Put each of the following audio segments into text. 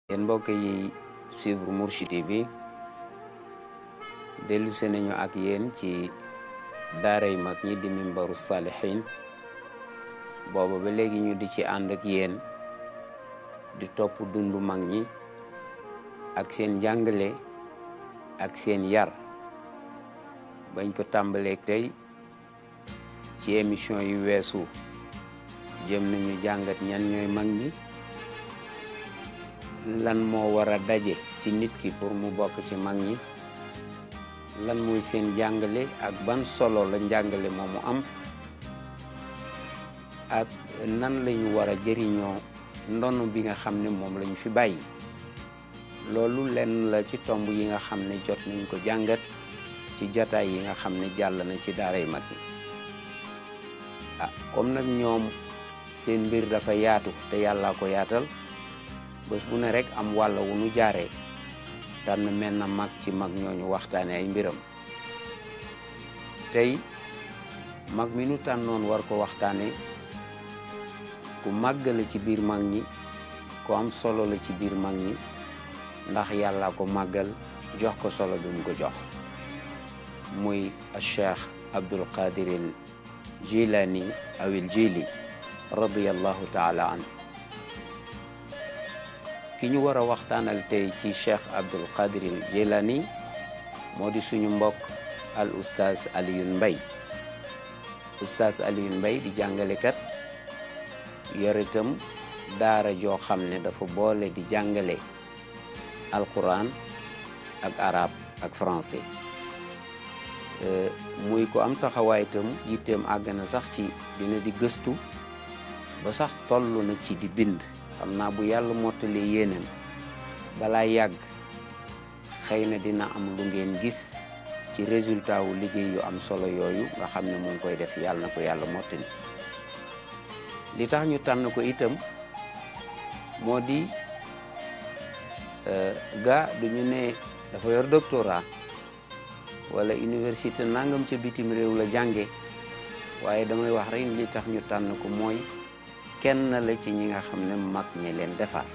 yéen mbokk yi suivre Mourchid TV dellu se nañu ak yéen ci daaray mag ñi di Minbaru Salihin booba ba léegi ñu di ci ànd ak yéen di topp dundu mag ñi ak seen jàngale ak seen yar bañ ko tàmbaleeg tey ci émission yu weesu jëm nañu jàngat ñan ñooy mag ñi, lan moo war a daje ci nit ki pour mu bokk ci mag ñi, lan mooy seen jàngale ak ban solo la njàngale moomu am, ak nan lañu war a jëriñoo ndonu bi nga xam ne moom lañu fi bàyyi. loolu lenn la ci tomb yi nga xam ne jot nañ ko jàngat ci jataay yi nga xam ne jàll na ci daaray mag ñi. comme nag ñoom seen mbir dafa yaatu te yàlla ko yaatal, bés bu ne rek am wàlla wu nu jaaree tànn mel na mag ci mag ñooñu waxtaane ay mbiram. tey mag mi nu tànnoon war ko waxtaane ku màgg la ci biir mag ñi, ku am solo la ci biir mag ñi, ndax yàlla ko màggal jox ko solo duñ ko jox, muy Cheikh Abdul Qadir al Jilani awil Jili radiyallahu taala an. ki ñu war a waxtaanal tey ci Cheikh Abdul Qadir al Jilani moo di suñu mbokk al oustaz Alioune Mbaye. oustaz Alioune Mbaye di jàngalekat yor itam daara joo xam ne dafa boole di jàngale alquran ak arab ak français. muy ko am taxawaay itam yitteem àgg na sax ci dina di gëstu ba sax toll na ci di bind. xam naa bu yàlla mottalee yéeneen balaa yàgg xëy na dina am lu ngeen gis ci résultat wu liggéey yu am solo yooyu nga xam ne mu ngi koy def. yàlla na ko yàlla mottali. li tax ñu tànn ko itam moo di ga du ñu ne dafa yor doctorat wala université nangam ca bitim réew la jànge, waaye damay wax rek li tax ñu tànn ko mooy kenn la ci ñi nga xam ne mag ñi leen defar,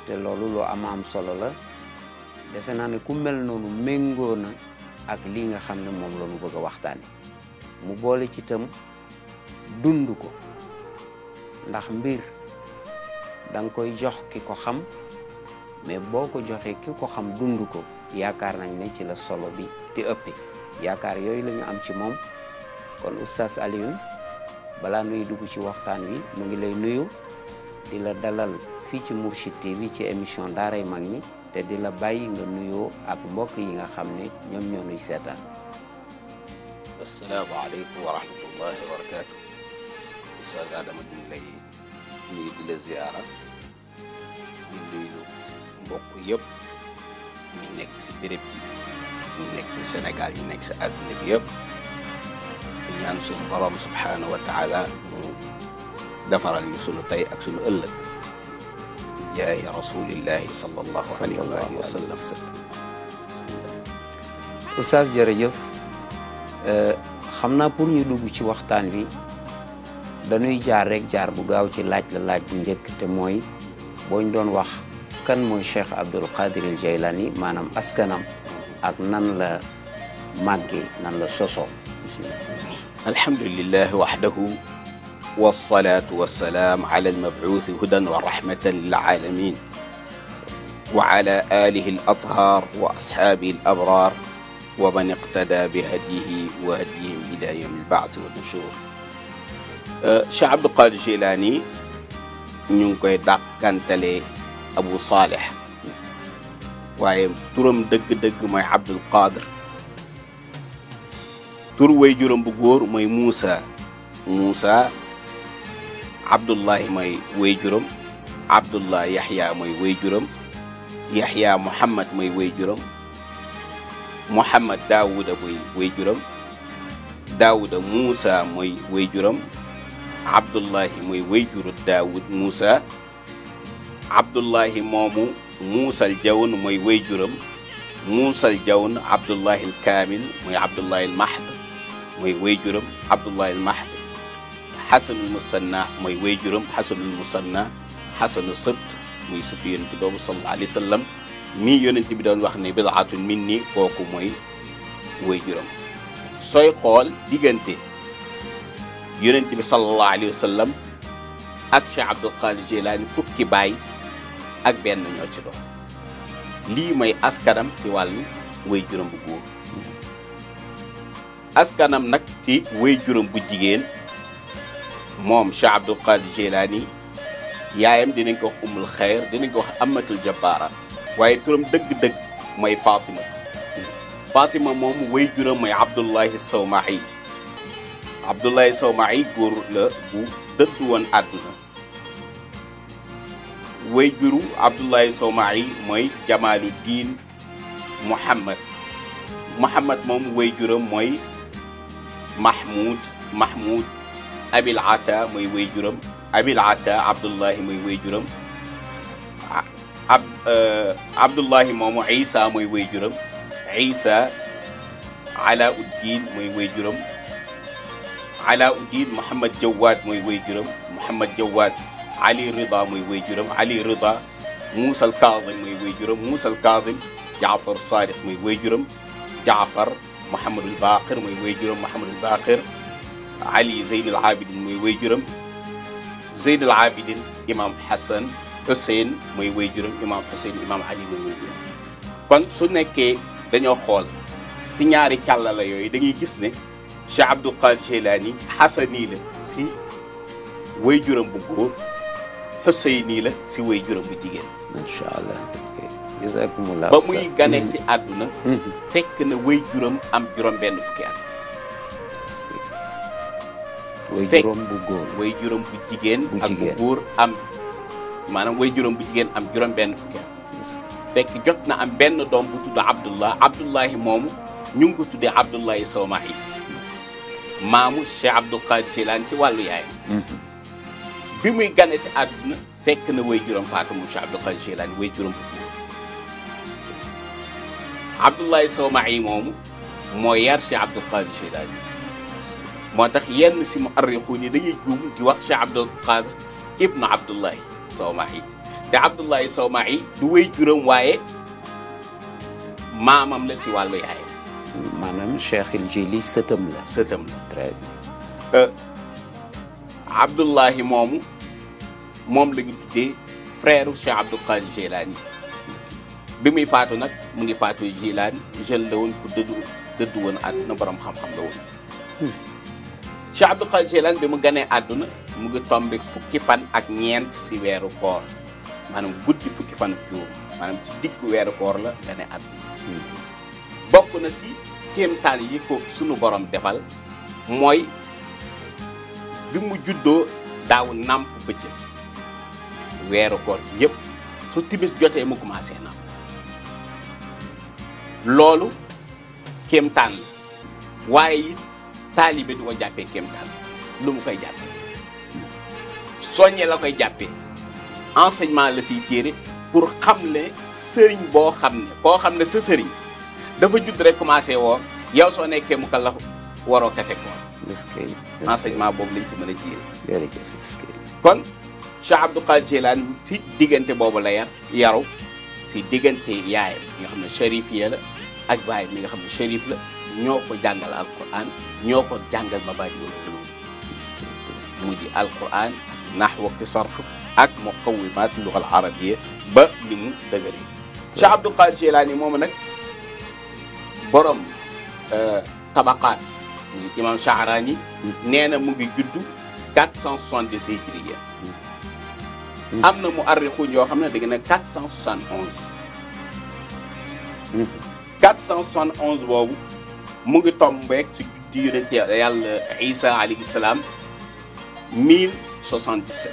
te loolu lu am solo la. defe naa ne ku mel noonu méngoo na ak lii nga xam ne moom la ñu bëgg a waxtaane. mu boole ci itam dund ko, ndax mbir danga koy jox ki ko xam, mais boo ko joxee ki ko xam dund ko yaakaar nañ ne ci la solo bi di ëppee. yaakaar yooyu la ñu am ci moom. kon oustaz Alioune, balaa nuy dugg ci waxtaan wi mu ngi lay nuyu di la dalal fii ci Mourchid TV ci émission daaray mag ñi, te di la bàyyi nga nuyoo ak mbokk yi nga xam ne ñoom ñoo nuy seetaan. assalaamu aleykum wa rahmatullahi wa barakaatu. oustaz Adama ñu ngi lay nuyu di la ziyaara, di nuyu mbokk yëpp ñu nekk si béréb bi, ñu nekk si Sénégal, ñu nekk si àdduna bi yëpp. di ñaan suñu borom subhaanahu wa taala mu defaral ñu sunu tey ak sunu ëllëg jaay rasulillahi sallallahu alayhi wa sallam. oustaz jërëjëf. xam naa pour ñu dugg ci waxtaan wi dañuy jaar rek jaar bu gaaw ci laaj la laaj bu njëkk, te mooy boo ñu doon wax kan mooy Cheikh Abdul Qadir al Jilani, maanaam askanam ak nan la màggee, nan la sosoo. alhamdulilah waxdahu wasalaatu wasalaam ala almabuuthi hudan wa rahmatan lil alamin wa ala alihi al athar wa ashaabihi al abrar wa man iqtada bi hadiyihi wa hadiyihim ila yawmi al ba'th wa nushur. Cheikh Abdul Qadir Jilani ñu ngi koy dàkkantalee Abu Salih, waaye turam dëgg-dëgg mooy Abdul Qadir. tur way juróom bu góor mooy Moussa. Abdullahi mooy way juróom. Abdullah Yaxya mooy way juróom. Yaxya Muhammad mooy way juróom. Muhammad Daawuda mooy way juróom. Daawuda Moussa mooy way juróom. Abdullahi mooy way juru Daawud Moussa. Abdullahi moomu Muusal Jawn mooy way juróom. Muusal Jawn Abdullahi al Kaamil mooy Abdullahi al Mahd mooy way juróom. Abdullahi al Mahd Xasanul Musanna mooy way juróom. Xasanul Musanna Xasanu Sabt muy sëtu yonent boobu sallallahu alayhi wa sallam mii yonent bi doon wax ne bidaatun minni kooku mooy way juram. sooy xool diggante yonent bi sallallahu alayhi wa sallam ak Cheikh Abdul Qadir Jilani fukki baay ak benn ñoo ci dox. lii mooy askanam ci wàllu way juram bu góor. askanam nag ci way juram bu jigéen moom Cheikh Abdul Qadir Jilani yaayam dinañ ko wax umul xayr dinañ ko wax amatul jabbaara waaye turam dëgg-dëgg mooy Fatima. Fatima moom way juram mooy Abdullahi Sawmahi. Abdullahi Sawmahi góor la bu dëddu woon àdduna. way juru Abdullahi Sawmahi mooy Jamaluddin Muhammad. Muhammad moom way juram mooy Mahmoud Abil Ata mooy way juram. Abil Ata Abdullahi mooy way juram. Abdullahi moomu Isa mooy way juram. Isa Alauddin mooy way juram. Alauddin Muhammad Jawad mooy way juram. Muhammad Jawad Ali Rida mooy way juram. Ali Rida Moussa al Kazim mooy way juram. Moussa al Kazim Jaafar Sadiq mooy way juram. Jaafar Mouhamadul Baqir mooy way juram. Mouhamadul Baqir Ali Zeynul Abidin mooy way juram. Zeynul Abidin Imam Hassan Hussein mooy way juram. Imam Hussein Imam Ali mooy way juram. kon su nekkee dañoo xool ci ñaari càllala yooyu da ngay gis ne Cheikh Abdul Qadir Jilani Hasani la si way juram bu góor Huseyni la si way juram bu jigéen. macha allah est-ce que jazakumullah ba muy gane si àdduna. fekk na way juram am juróom-benn fukki at. way juram bu góor way juram bu jigéen. bu ak bu góor am maanaam way juram bu jigéen am juróom-benn fukki at. fekk jot na am benn doom bu tudd Abdullah Abdullahi moomu ñu ngi ko tuddee Abdullahi Sawmahi maamu Cheikh Abdul Qadir Jilani ci wàllu yaayam. bi muy gane si àdduna fekk na way juram faatu mu Cheikh Abdul Qadir Jilani way juram bu góor. Abdullahi Sawmahi moomu moo yar Cheikh Abdul Qadir Jilani moo tax yenn si muarrixuun yi dañuy juum di wax Cheikh Abdul Qadir ibnu Abdullahi Sawmahi te Abdullahi Sawmahi du way juram waaye maamam la si wàllu yaayam. maanaam Cheikh il Jili sëtam la. sëtam la. très bien. Abdullahi moomu moom la ñu tuddee frère Cheikh Abdul Qadir Jilani bi muy faatu nag mu ngi faatu Jilani jeune la woon ku dëddu woon àdduna borom xam-xam la woon. Cheikh Abdul Qadir Jilani bi mu ganee àdduna mu ngi tombé fukki fan ak ñeent si weeru koor. maanaam guddi fukki fan ak juróom maanaam ci diggu weeru koor la nga ne at bokk na si kéemtaan yi ko sunu borom defal mooy bi mu juddoo daaw nàmp bëccëg weeru koor bi yëpp su timis jotee mu commencé nàmp loolu kéemtaan la waaye taalibe du ko jàppee kéemtaan lu mu koy jàppee soññe la koy jàppee enseignement la siy téere pour xam ne sëriñ boo xam ne koo xam ne sa sëriñ dafa judd rek commencé woor yow soo nekkee mu kallaf waroo ka fekk woor. est-ce que enseignement boobu lañ ci mën a téere. jërëjëf est-ce que kon Cheikh Abdul Qadir Jilani si diggante boobu la yaru si diggante yaayam nga xam ne shérif ya la ak baayam mi nga xam ne shérif la ñoo ko jàngal alquran ñoo ko jàngal mabaadi'ul ulum mu di alquran nahwu ki sarf ak muqawimat lugal arabiyya ba ni mu dëgëre. Cheikh Abdul Qadir Jilani moomu nag borom tabaqaat muy imam Sha'rani nee na mu ngi juddu 470 hijriya. am na mu arrixuñ yoo xam ne da nga ne 471. 471 boobu mu ngi tombeek ci juddu yonent yàlla Isa alayhi salaam 1077.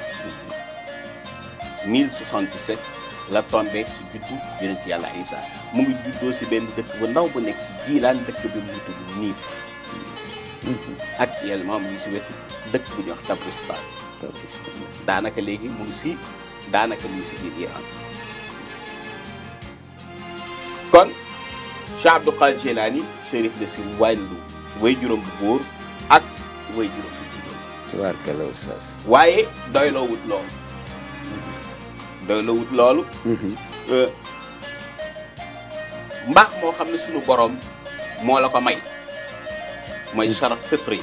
1077 la tombé ci juddu yonent yàlla Isa mu ngi juddoo si benn dëkk bu ndaw bu nekk si Jilaan dëkk bi mu tudd Niif. actuellement mu ngi si wetu dëkk bu ñuy wax Tabristan. daanaka léegi mu ngi si biir Iran. kon Cheikh Abdul Qadir Jilani chérif la si wàllu way juróom bu góor ak way juróom bu jigéen. tubaarkalla oustaz. waaye doyloo wut loolu. doy la wut loolu mbaax moo xam ne suñu borom moo la ko may mooy saraf fitri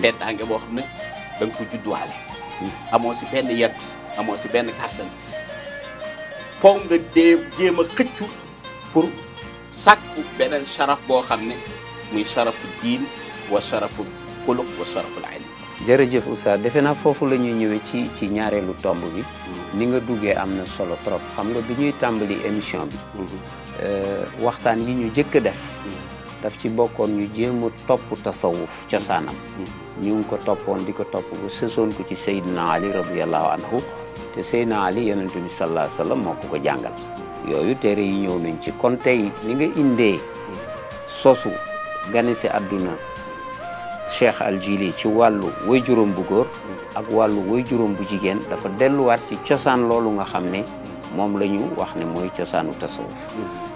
teddaange boo xam ne da nga ko juddwaale amoo si benn yet amoo si benn kàttan foo nga dee jéem a xëccu pour sàkku beneen saraf boo xam ne muy sarafu diin wa sarafu xuluq wa saraful ilm. jërëjëf Oustaz defe naa foofu la ñuy ñëwee ci ñaareelu tomb bi ni nga duggee am na solo trop xam nga bi ñuy tàmbali émission bi waxtaan yi ñu jëkk a def daf ci bokkoon ñu jéem a topp tasawuf cosaanam ñu ngi ko toppoon di ko topp ba sësoon ko ci Seydina Ali radiyallahu anhu te Seydina Ali yonent bi sallallahu alayhi wa sallam moo ko jàngal yooyu téere yi ñëw nañ ci kon tey ni nga indee sosu gane si àdduna Cheikh Al Jili ci wàllu way juróom bu góor ak wàllu way juróom bu jigéen dafa delluwaat ci cosaan loolu nga xam ne moom la ñu wax ne mooy cosaanu tasawuf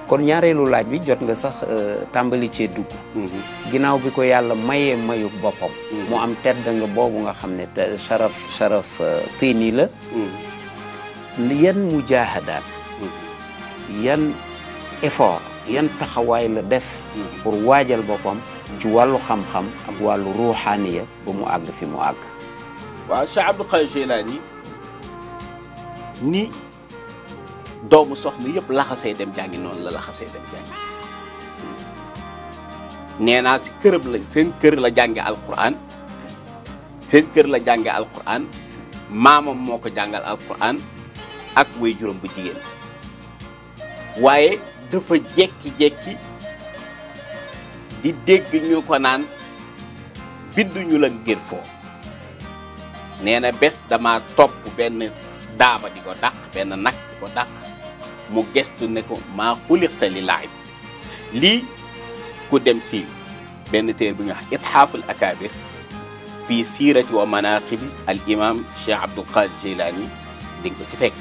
kon ñaareelu laaj bi jot nga sax tàmbali cee dugg ginnaaw bi ko yàlla mayee mayu boppam mu am tedd nga boobu nga xam ne te saraf tiini la yan mujahadaat yan effort yan taxawaay la def pour waajal boppam ci wàllu xam-xam ak wàllu ruuxaaniya ba mu àgg fi mu àgg waaw Cheikh Abdul Qadir Jilani ni doomu soxna yëpp laxasee dem jàngi noonu la laxasee dem jàngi nee naa si kërëb la seen kër la jànge alquran seen kër la jànge alquran maamam moo ko jàngal alquran ak way juróom bu jigéen waaye dafa jekki-jekki di dégg ñu ko naan binduñu la ngir foo nee na bés dama topp benn daaba di ko dàq benn nag di ko dàq mu gestu ne ko maa xuliqta li laib lii ku dem si benn téer bi nga wax itxaaful akabir fii siirati wa manaqibi al imam Cheikh Abdul Qadir Jilani di nga ko ci fekk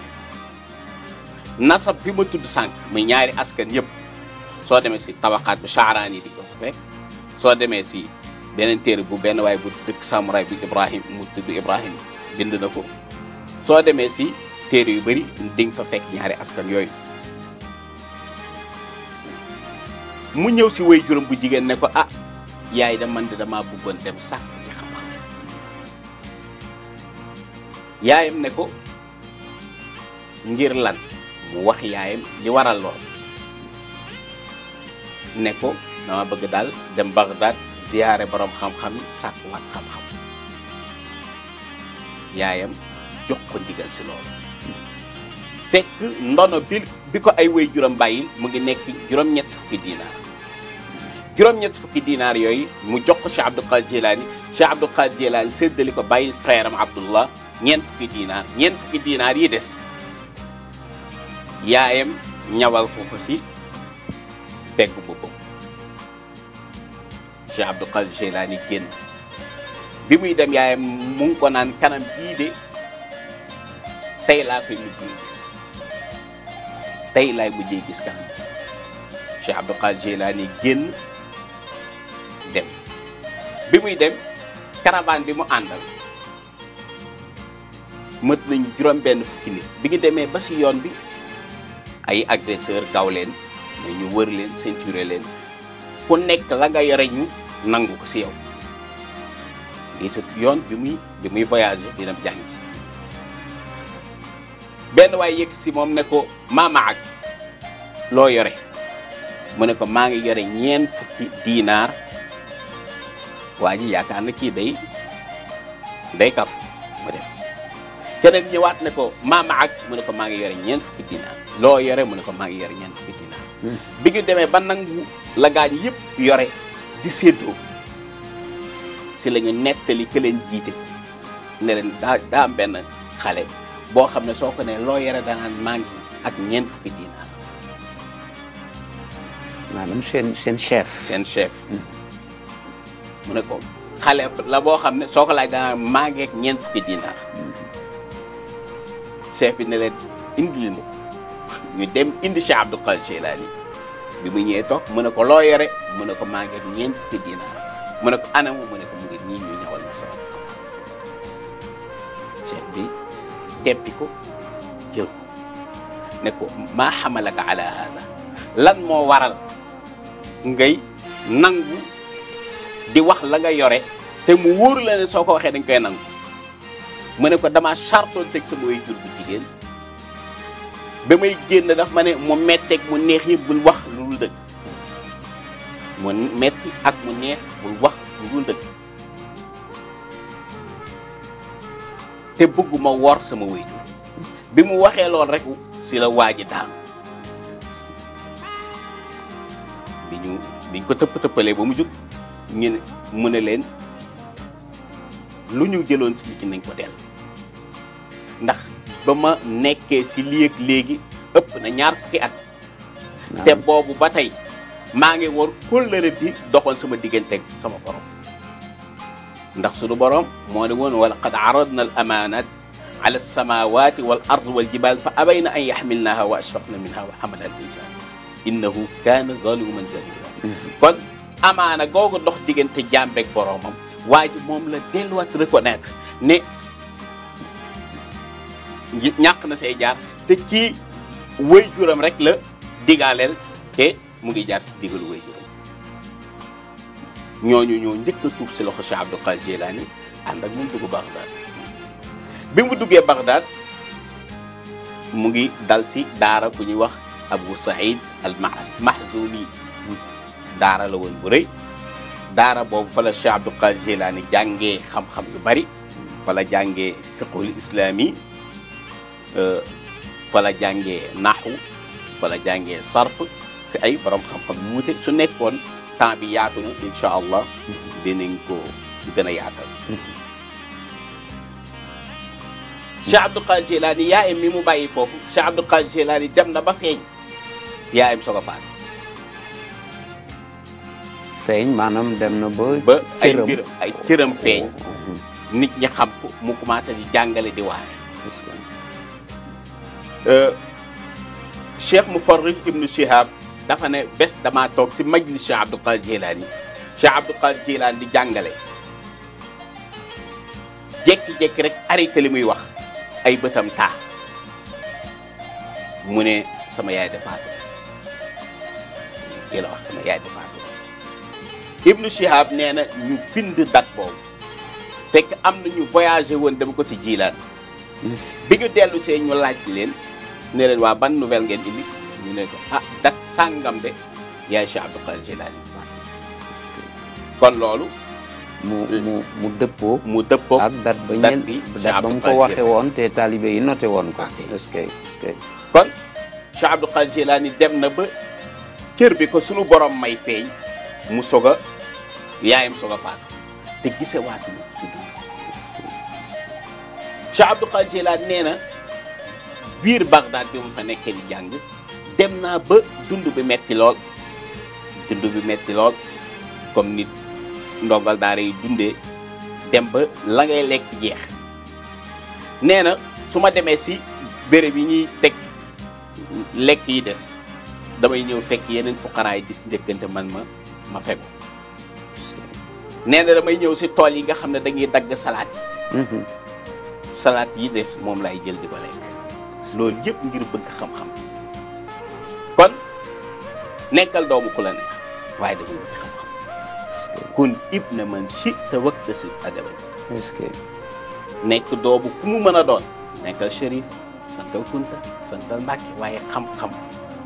nasab bi ma tudd sànq muy ñaari askan yëpp soo demee si tabaqaat bu Sha'rani di ko fa fekk soo demee si beneen téere bu benn waay bu dëkk samuray bu Ibrahim mu tudd Ibrahim bind na ko soo demee si téere yu bëri di nga fa fekk ñaari askan yooyu mu ñëw si way juróom bu jigéen ne ko ah yaay da man de damaa bëggoon dem sàkk ci xam-xam yaayam ne ko ngir lan mu wax yaayam li waral lool ne ko dama bëgg daal dem Bagdad ziyaare borom xam-xam yi sàkkuwaat xam-xam yaayam jox ko ndigal si loolu fekk ndono bi ko ay way juróom bàyyil mu ngi nekk juróom-ñett fukki diinaar juróom-ñett fukki diinaar yooyu mu jox ko Cheikh Abdul Qadir Jilani Cheikh Abdul Qadir Jilani séddali ko bàyyil frère am Abdullah ñeent fukki diinaar yi des yaayam ñawal ko si pegg boppam Cheikh Abdul Qadir Jilani génn bi muy dem yaayam mu ngi ko naan kanam bii de tey laa koy mujjee gis tey laay mujjee gis kanam Cheikh Abdul Qadir Jilani génn dem bi muy dem caravane bi mu àndal mët nañu juróom-benn fukki nit bi ngi demee ba si yoon bi ay agresseur gaw leen mais ñu wër leen ceinture leen ku nekk la nga yore ñu nangu ko si yow lii sa yoon bi muy voyager di dem jàng ci benn waay yegg si moom ne ko maama ak loo yore mu ne ko maa ngi yore ñeent fukki diinaar waa ji yaakaar na kii day kaf mu dem keneen ñëwaat ne ko maama ak mu ne ko maa ngi yore ñeent fukki diinaar loo yore mu ne ko maa ngi yore ñeent fukki diinaar bi ñu demee ba nangu la gaañ yëpp yore di séddoo si la ñu nettali ke leen jiite ne leen daa am benn xale boo xam ne soo ko ne loo yore danaan maa ngi ak ñeent fukki diinaar maanaam seen chef mu ne ko xale la boo xam ne soo ko laaj danaan maa ngi ak ñeent fukki diinaar chef bi ne leen indi leen ñu dem indi Cheikh Abdul Qadir Jilani bi mu ñëwee toog mu ne ko loo yore mu ne ko maa ngi ak ñeent fukki diinaar mu ne ko anamu mu ne ko mu ngi nii ñu ñëwal ma sama chef bi teppi ko jël ko ne ko maa xamalaka ala hada lan moo waral ngay nangu di wax la nga yore te mu wóor la ne soo ko waxee dañ koy nangu mu ne ko dama chartoon teg sama way jur bu jigéen ba may génn daf ma ne mu metteeg mu neex yi bul wax lu dul dëgg mu metti ak mu neex bul wax lu dul dëgg te bëgguma wor sama way jur bi mu waxee lool rek si la waaji daanu biñ ko tëpp-tëppalee ba mu jóg ñu mu ne leen lu ñu jëloon si nit ki nañ ko del ndax ba ma nekkee si lii ak léegi ëpp na 2 fukki at te boobu ba tey maa ngi war kóllëre bi doxoon sama digganteeg sama borom ndax suñu borom moo ne woon wa laqad aradna al amanat ala alsamawati wal ard wal jibal fa abayna an yaxmilnaha wa ashfaqna minha wa xamala al insan innahu kaana zaluman jahula kon amaana googu dox diggante jàmbeeg boromam waa ji moom la delluwaat reconnaître ne ñàkk na say jaar te ci wéy juram rek la digaaleel te mu ngi jaar si digalu wéy juram ñooñu ñoo njëkk a tuub si loxo Cheikh Abdul Qadir Jilani ànd ak moom dugg Bagdad bi mu duggee Bagdad mu ngi dal si daara ku ñuy wax Abu Saïd al Mahzumi daara la woon bu rëy daara boobu fa la Cheikh Abdul Qadir Jilani jàngee xam-xam yu bari fa la jàngee fiqhul islami fa la jàngee naxwu fa la jàngee sarf si ay borom xam-xam yu wuute su nekkoon temps bi yaatu na incha allah dinañ ko gën a yaatal. Cheikh Abdul Qadir Jilani yaayam mi mu bàyyi foofu Cheikh Abdul Qadir Jilani dem na ba feeñ yaayam soog a faat. feeñ maanaam dem na ba. ay mbiram ay cëram feeñ. nit ñi xam ko mu commencé di jàngale di waare. Cheikh Mufarrij ibnu Shihab dafa ne bés damaa toog ci majlis Cheikh Abdul Qadir Jilani Cheikh Abdul Qadir Jilani di jàngale jékki-jékki rek arrêté li muy wax ay bëtam taa mu ne sama yaay defaatu la wax sama yaay defaatu ibnu Shihab nee na ñu bind date boobu fekk am na ñu voyagé woon dem ko ci Jilaan bi ñu dellu see ñu laaj leen ne leen waa ban nouvelle ngeen indi ñu ne ko date sàngam de yaay Cheikh Abdul Qadir Jilani kon loolu mu dëppoo ak date ba date ba mu ko waxee woon te taalibe yi noté woon ko est-ce que kon Cheikh Abdul Qadir Jilani dem na ba cër bi ko sunu borom may feeñ mu soog a yaayam soog a faatu te gise waatu ci dund Cheikh Abdul Qadir Jilani nee na biir Bagdad bi mu fa nekkee di jàng dem naa ba dund bi metti lool comme nit ndongal daara yi dundee dem ba la ngay lekk jeex nee na su ma demee si béréb yi ñuy teg lekk yi des damay ñëw fekk yeneen fuqaraay di njëkkante man ma fegu nee na damay ñëw si tool yi nga xam ne dañuy dagg salaat yi salaat yi des moom laay jël di ko lekk loolu yëpp ngir bëgg xam-xam kon nekkal doomu ku la neex waaye dañuy bëgg xam-xam kun ibna man shi'ta waktasi adaban nekk doomu ku mu mën a doon nekkal Chérif santal Kunta santal Mbàkke waaye xam-xam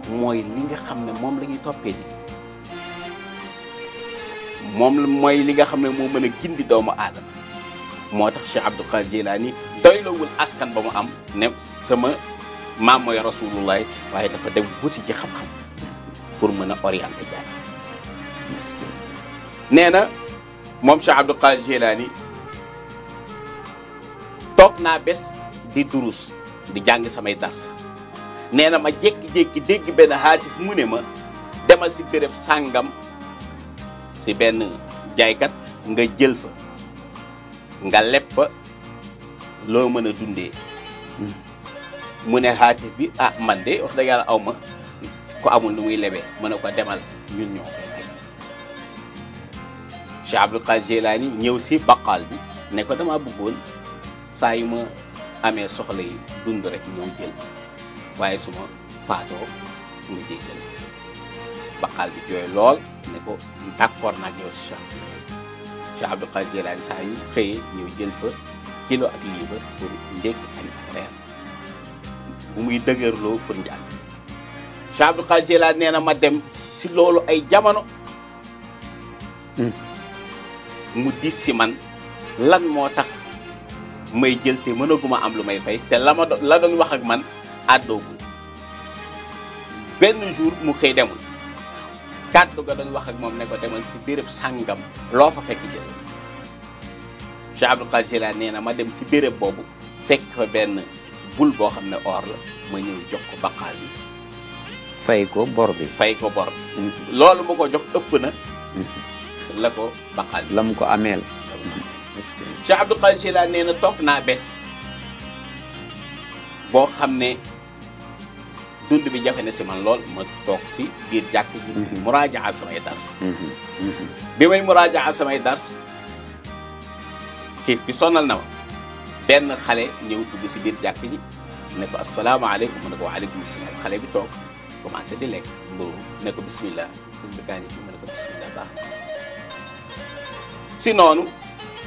mooy li nga xam ne moom la ñuy toppee ni mooy li nga xam ne moo mën a gindi doomu aadama moo tax Cheikh Abdul Qadir Jilani doylawul askan ba mu am ne sama maam mooy rasulullah waaye dafa dem wuti ci xam-xam pour mën a orienter jaay nee na moom Cheikh Abdul Qadir Jilani toog naa bés di durus di jàng samay dars nee na ma jékki-jékki dégg benn haatif mu ne ma demal ci béréb sàngam si benn jaaykat nga jël fa nga leb fa loo mën a dundee mu ne haatif bi man de wax dëgg yàlla aw ma ko amul lu muy lebee mu ne ko demal ñun ñoo koy fay Cheikh Abdul Qadir Jilani ñëw si baqaal bi ne ko dama bëggoon saa yu ma amee soxla yi dund rek ñëw jël waaye su ma faatoo nga jéggal baqaal bi jooy lool ne ko d'accord naa ak yow si Cheikh Abdul Qadir Jilani saa yu xëyee ñëw jël fa kilo ak liibar pour ndékki añ ak reer bu muy dëgërloo pour njàng Cheikh Abdul Qadir Jilani nee na ma dem si loolu ay jamono mu dis si man lan moo tax may jël te mënaguma am lu may fay te la doon wax ak man àddoogul benn jour mu xëy demul kàddu ga doon wax ak moom ne ko demal ci béréb sàngam loo fa fekk jël Cheikh Abdul Qadir Jilani nee na ma dem ci béréb boobu fekk fa benn bul boo xam ne or la ma ñëw jox ko baqaal bi fay ko bor bi loolu mu ko jox ëpp na la ko baqaal bi la mu ko ameel Cheikh Abdul Qadir Jilani nee na toog naa bés boo xam ne dund bi jafe na si man lool ma toog si biir jàkk ji muraajaa samay dars bi may muraajaa samay dars xiif bi sonal na ma benn xale ñëw dugg si biir jàkk ji ne ko asalaamaaleykum mu ne ko waaleykum salaam xale bi toog commencé di lekk mburu ne ko bismillah sëñ bi gaañu mu ne ko bismillah baax si noonu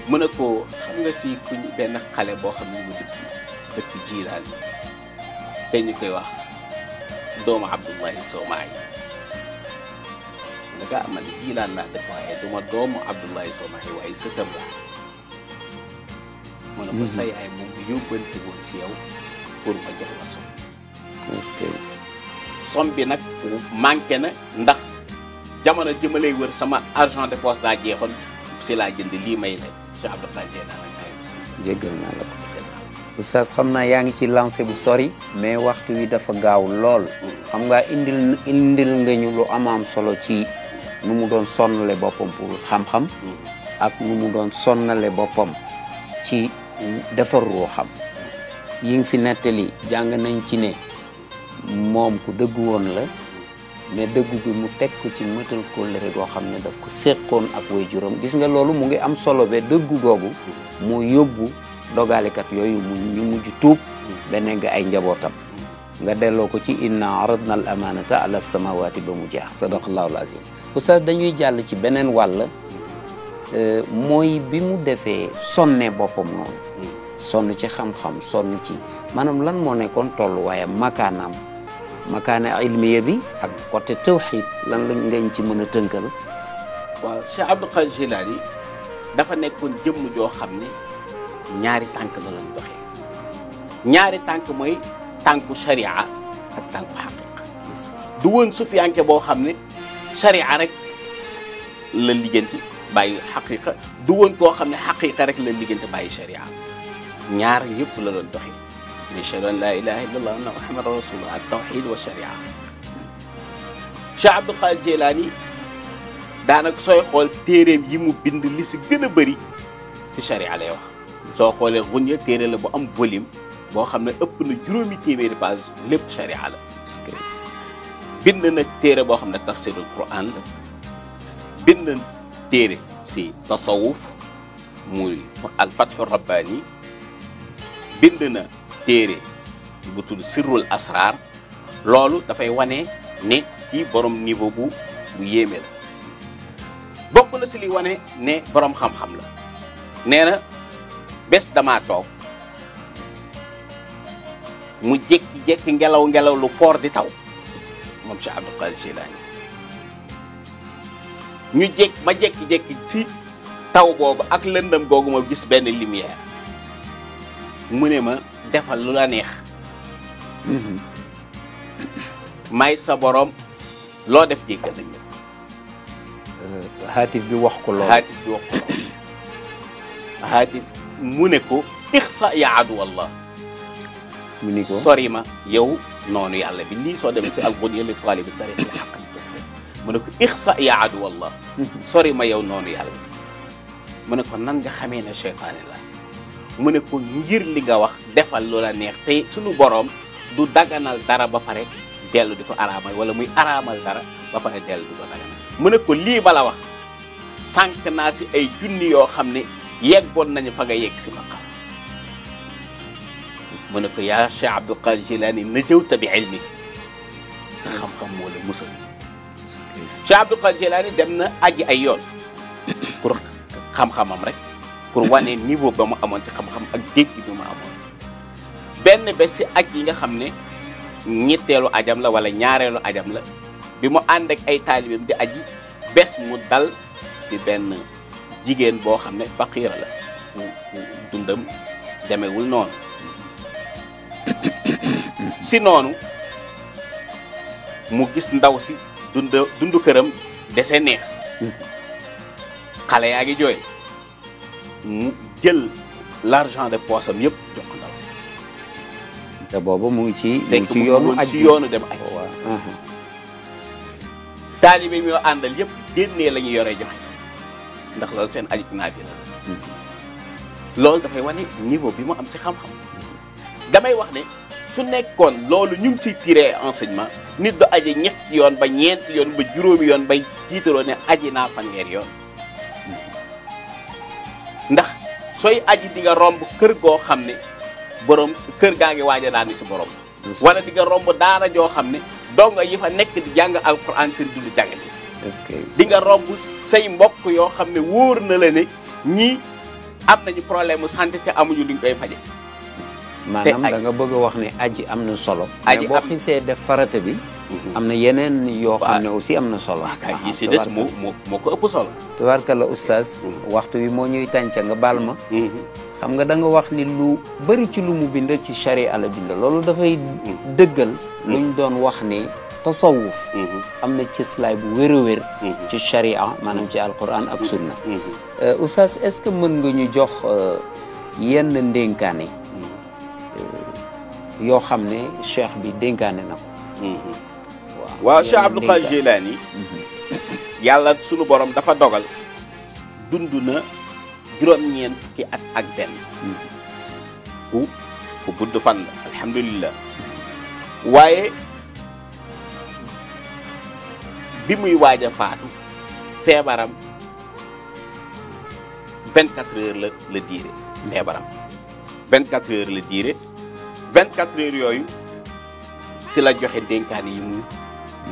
mu ne ko xam nga fii kuñ benn xale boo xam ne mu dëkk Jilaan te ñu koy wax doomu Abdullahi Somaay nga gaa man Jilaan laa dëkk waaye duma doomu Abdullahi Somaay waaye sëtam la mu ne ko sa yaay moom yóbbante woon si yow pour ma jox la som som bi nag manqué na ndax jamono ji ma lay wër sama argent de poche daa jeexoon si laa jënd lii may lay Cheikh Abdul Qadir Jilani jéggal naa la ko oustaz xam naa yaa ngi ci lancé bu sori mais waxtu wi dafa gaaw lool xam nga indil nga ñu lu am solo ci nu mu doon sonnale boppam pour xam-xam ak nu mu doon sonnale boppam ci defar ruuxam yi ngi fi nettali jàng nañ ci ne moom ku dëggu woon la mais dëggu gi mu teg ko ci mëtal kóllëre goo xam ne daf ko séqoon ak waajuram gis nga loolu mu ngi am solo ba dëggu googu moo yóbbu dogalekat yooyu ñu mujj tuub ba nekk ay njabootam nga delloo ko ci inna aradna al amanata ala samawati ba mu jeex sadaqallahu al azim oustaz dañuy jàll ci beneen wàll mooy bi mu defee sonne boppam noonu sonn ci xam-xam sonn ci maanaam lan moo nekkoon tolluwaayam makaana ilmiya bi ak côté tawhid lan la ngañ ci mën a tënkal waaw Cheikh Abdul Qadir Jilani dafa nekkoon jëmm joo xam ne ñaari tànk la lañ doxee ñaari tànk mooy tànku sharia ak tànku xaqiqa du woon sufiyanke boo xam ne sharia rek la liggéenti bàyyi xaqiqa du woon koo xam ne xaqiqa rek la liggéenti bàyyi sharia ñaar yëpp la doon doxee ashhadu an laa ilaha illa allah anna muhammadan rasulullah at tawhid wa sharia Cheikh Abdul Qadir Jilani daanaka sooy xool téeréem yi mu bind li si gën a bëri ci sharia lay wax soo xoolee Gunya téere la bu am volume boo xam ne ëpp na 7 téeméeri page lépp sharia la bind na téere boo xam ne tafsirul Quran la bind na téere si tasawuf muy al fathu rabbani bind na téere bu tudd sirrul asrar loolu dafay wane ne kii borom niveau bu yéeme la bokk na si li wane ne borom xam-xam la nee na bés damaa toog mu jékki-jékki ngelaw lu fort di taw moom Cheikh Abdul Qadir Jilani ñu ma jékki-jékki ci taw boobu ak lëndëm googu ma gis benn lumière mu ne ma defal lu la neex may sa borom loo def jéggal nañ haatif bi wax ko loolu haatif mu ne ko ixsa ya adu wallah mu ni ko sori ma yow noonu yàlla bi lii soo demee ci al-Ghunya li taalibi tariq li xaq mu ne ko ixsa ya adu wallah sori ma yow noonu yàlla mu ne ko nan nga xamee ne seytaane la mu ne ko ngir li nga wax defal loola neex te suñu boroom du daganal dara ba pare dellu di ko araamal wala muy araamal dara ba pare dellu di ko daganal mu ne ko lii bala wax sànq naa fi ay junni yoo xam ne yeggoon nañu fa nga yegg si maqaam mu ne ko yaa Cheikh Abdul Qadir Jilani najawta bi ilmi sa xam-xam moo la musal. Cheikh Abdul Qadir Jilani dem na aji ay yoon pour xam-xamam rek pour wane niveau ba mu amoon ci xam-xam ak dégg bi mu amoon. benn bés ci aj yi nga xam ne ñetteelu ajam la wala ñaareelu ajam la bi mu ànd ak ay taalibeem di aji bés mu dal ci benn jigéen boo xam ne faqiira la dundam demewul noonu si noonu mu gis ndaw si dundu këram dese neex xale yaa ngi jooy mu jël l'argent de poche am yëpp jox ko ndaw si. te boobu mu ngi ci yoonu dem aj taalibe mi yoo àndal yëpp dénnee la ñu yore joxe ndax loolu seen aju naafila la loolu dafay wane niveau bi mu am si xam-xam damay wax ne su nekkoon loolu ñu ngi ciy tiré enseignement nit du aji ñetti yoon ba ñeenti yoon ba juróomi yoon bay jiitaloo ne aji naa fanweer yoon ndax sooy aji di nga romb kër goo xam ne borom kër gaa ngi waaj a daanu si borom wala di nga romb daara joo xam ne donga yi fa nekk di jàng alquran seen dund jàngale di nga romb say mbokk yoo xam ne wóor na la ne ñii am nañu problème mu santé te amuñu luñ koy faje maanaam da nga bëgg a wax ne aji am na solo mais boo xisee def farata bi am na yeneen yoo xam ne aussi am na solo yi si des moo ko ëpp solo tubaarkalla oustaz waxtu bi moo ñuy tànca nga baal ma xam nga da nga wax ni lu bëri ci lu mu bind ci charia la bind loolu dafay dëggal luñ doon wax ne tasawuf am na cëslaay bu wér a wér ci charia maanaam ci alquran ak sunna oustaz est-ce que mën nga ñu jox yenn ndénkaane yoo xam ne cheikh bi dénkaane na ko waaw Cheikh Abdul Qadir Jilani yàlla sunu borom dafa dogal dund na juróom-ñeent fukki at ak benn ku gudd fan la alhamdulillah waaye bi muy waaj a faatu feebaram 24 heures la diire feebaram 24 heures la diire 24 heures yooyu ci la joxe dénkaan yi mu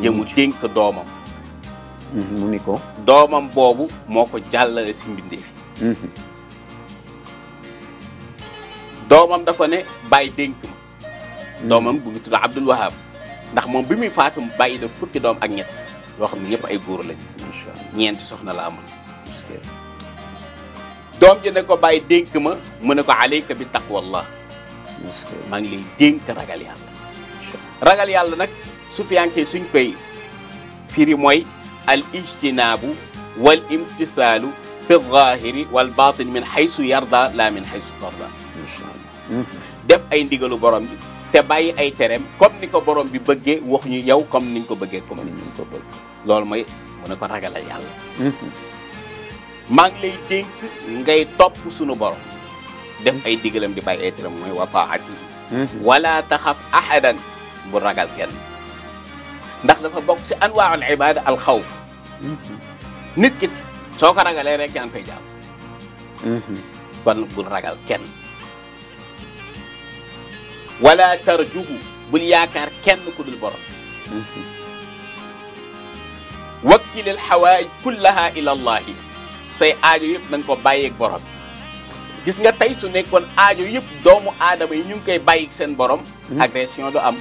jëmu dénk doomam mu ni ko doomam boobu moo ko jàllale si mbindeef yi doomam da ko ne bàyyi dénk ma doomam bu ngi tudd Abdul Wahab ndax moom bi muy faatu bàyyi da fukki doom ak ñett yoo xam ne ñëpp ay góor lañ ñeenti soxna la amoon doom ji ne ko bàyyi dénk ma mu ne ko alayka bi taqwallah maa ngi lay dénk ragal yàlla ragal yàlla nag sufiyanke suñ koy firi mooy al ijtinaabu wal imtisaalu fi zahiri wal batin min haysu yarda la min haysu tarda def ay ndigalu borom bi te bàyyi ay tereem comme ni ko borom bi bëggee wax ñu yow comme niñ ko bëggee comme niñ ko bëgg loolu mooy mu ne ko ragalal yàlla maa ngi lay dénk ngay topp sunu borom def ay digalam di bàyyi ay tereem mooy wa taatihi wala taxaf ahadan bu ragal kenn ndax dafa bokk ci anwaa'ul ibaada al xawf nit ki soo ko ragalee rek yaa ngi koy jaam kon bul ragal kenn wala tarjuhu bul yaakaar kenn ku dul borom wakkilil xawaaj kullaha ila allahi say aajo yëpp na nga ko bàyyeeg borom gis nga tey su nekkoon aajo yëpp doomu aadama yi ñu ngi koy bàyyi seen borom agression du am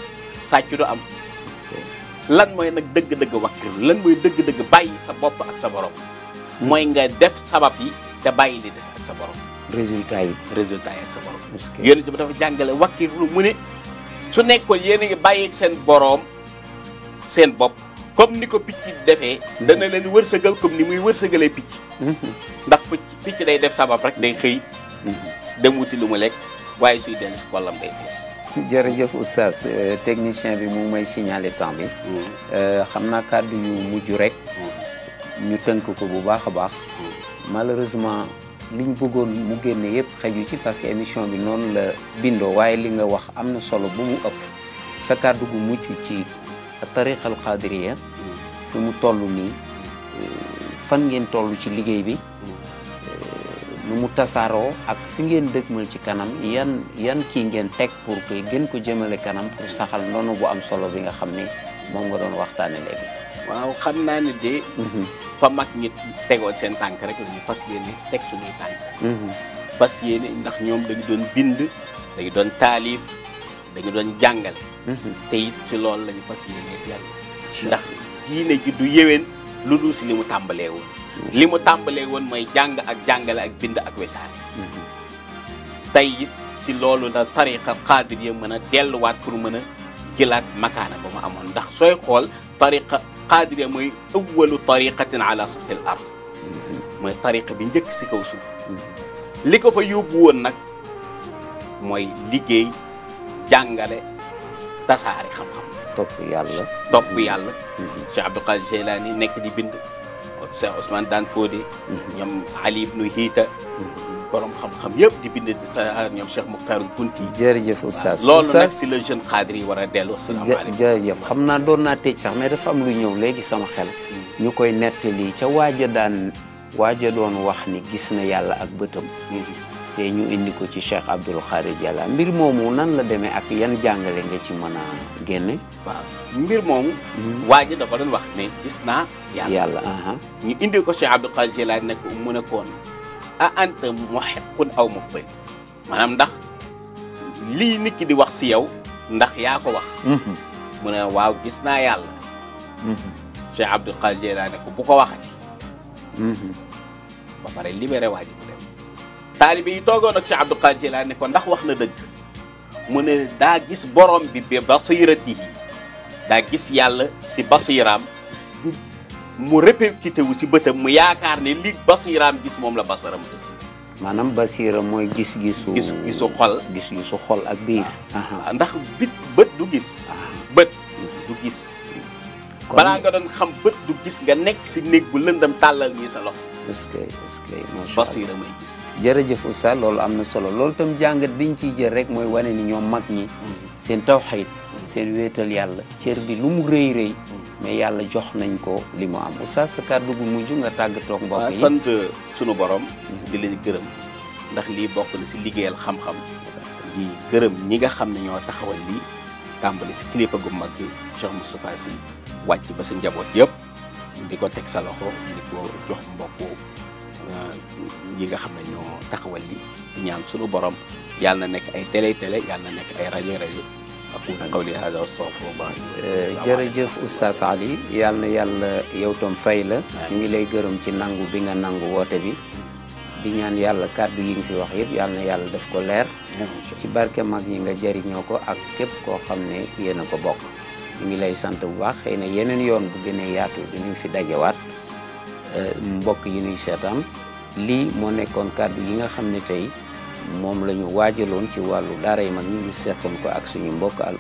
sàcc du am lan mooy nag dëgg-dëgg wakkil lan mooy dëgg-dëgg bàyyi sa bopp ak sa borom mooy nga def sabab yi te bàyyi li def ak sa borom résultat yi ak sa borom yéen bi dafa jàngale wakkil lu mu ne su nekkoon yéen a ngi bàyyi seen borom seen bopp comme ni ko picc defee dana leen wërsëgal comme ni muy wërsëgalee picc ndax picc day def sabab rek day xëy dem wuti lu mu lekk waaye suy dellu si kollam day fees jërëjëf oustaz technicien bi mu may signaler temps bi xam naa kàddu yu mujj rek ñu tënk ko bu baax a baax malheureusement li ñu bëggoon mu génne yëpp xëju ci parce que émission bi noonu la bindoo waaye li nga wax am na solo bu mu ëpp sa kàddu gu mucc ci tariqa al qadiriya fi mu toll nii fan ngeen toll ci liggéey bi nu mu tasaaroo ak fi ngeen dëgmal ci kanam yan kii ngeen teg pour que gën ko jëmale kanam pour saxal noonu bu am solo bi nga xam ne moom nga doon waxtaane léegi. waaw xam naa ne de fa mag ñi tegoon seen tànk rek la ñu fas yéene teg suñuy tànk fas yéene ndax ñoom dañu doon bind dañu doon taalif dañu doon jàngal te it ci loolu la ñu fas yéene dellu ndax diine ji du yéwén lu dul si li mu tàmbalee woon li mu tàmbalee woon mooy jàng ak jàngale ak bind ak wesaare tey it ci loolu la tariqa qaadiriya mën a delluwaat pour mën a jëlaat makaana ba mu amoon ndax sooy xool tariqa qaadiriya mooy awwalu tariqatin ala sathi al ard mooy tariqa bi njëkk si kaw suuf li ko fa yóbbu woon nag mooy liggéey jàngale tasaare xam-xam topp yàlla Cheikh Abdul Qadir Jeylaani nekk di bind Cheikh Ousmane Daan Fodé ñoom Ali ibnu Hiita borom xam-xam yëpp di bind sa ñoom Cheikh Muxtaar Kunti jërëjëf oustaz loolu nag si le jeune cadre yi war a dellu asalaamaaleykum jërëjëf xam naa doon naa tëj sax mais dafa am lu ñëw léegi sama xel ñu koy nettali ca waaja doon wax ni gis na yàlla ak bëtam te ñu indi ko ci Cheikh Abdul Qadir Jeylaani mbir moomu nan la demee ak yan jàngale nga ci mën a génne waaw mbir moomu waaja da ko doon wax ne gis naa yàlla ñu indi ko Cheikh Abdul Qadir Jeylaani ne ko mu ne koon a anta muhiqqun aw mubtil maanaam ndax lii nit ki di wax si yow ndax yaa ko wax mu ne waaw gis naa yàlla Cheikh Abdul Qadir Jeylaani ne ko bu ko waxati ba pare libéré waa ji mu dem taalibe yi toogoon ak Cheikh Abdul Qadir Jeylaani ne ko ndax wax na dëgg mu ne daa gis borom bi basiratihi daa gis yàlla si basiraam mu répercuté wu si bëtam mu yaakaar ne li basiraam gis moom la basaram gis maanaam basira mooy gis-gisu xol ak biir ndax bët du gis bët du gis balaa nga doon xam bët du gis nga nekk si néeg bu lëndam tàllal nii sa loxo est-ce que basira may gis jërëjëf oustaz loolu am na solo loolu tam jàngat biñ ciy jël rek mooy wane ni ñoom mag ñi seen tawxiid seen wéetal yàlla cër bi lu mu rëy rëy mais yàlla jox nañ ko li mu am oustaz sa kàddu gu mujj nga tàggatoo ak mbokk yi sant sunu borom di leen gërëm ndax lii bokk na si liggéeyal xam-xam di gërëm ñi nga xam ne ñoo taxawal lii tàmbali si kilifa gu mag Cheikh Moustapha Sy wàcc ba sa njaboot yëpp di ko teg sa loxo di ko jox mbokku ñi nga xam ne ñoo taxawal li ñaan sunu borom yàlla na nekk ay télé yàlla na nekk ay rajo aqulu qawli hada wa astaghfirullah jërëjëf oustaz Ali yàlla na yàlla yow tam fay la ñu ngi lay gërëm ci nangu bi nga nangu woote bi di ñaan yàlla kàddu yi nga fi wax yëpp yàlla na yàlla def ko leer ci barke mag ñi nga jëriñoo ko ak képp koo xam ne yéen a ko bokk ñu ngi lay sant bu baax xëy na yeneen yoon bu gënee yaatu dinañ fi dajewaat mbokk yi ñuy seetaan lii moo nekkoon kàddu yi nga xam ne tey moom la ñu waajaloon ci wàllu daara yi mag ñi ñu seetoon ko ak suñu mbokk al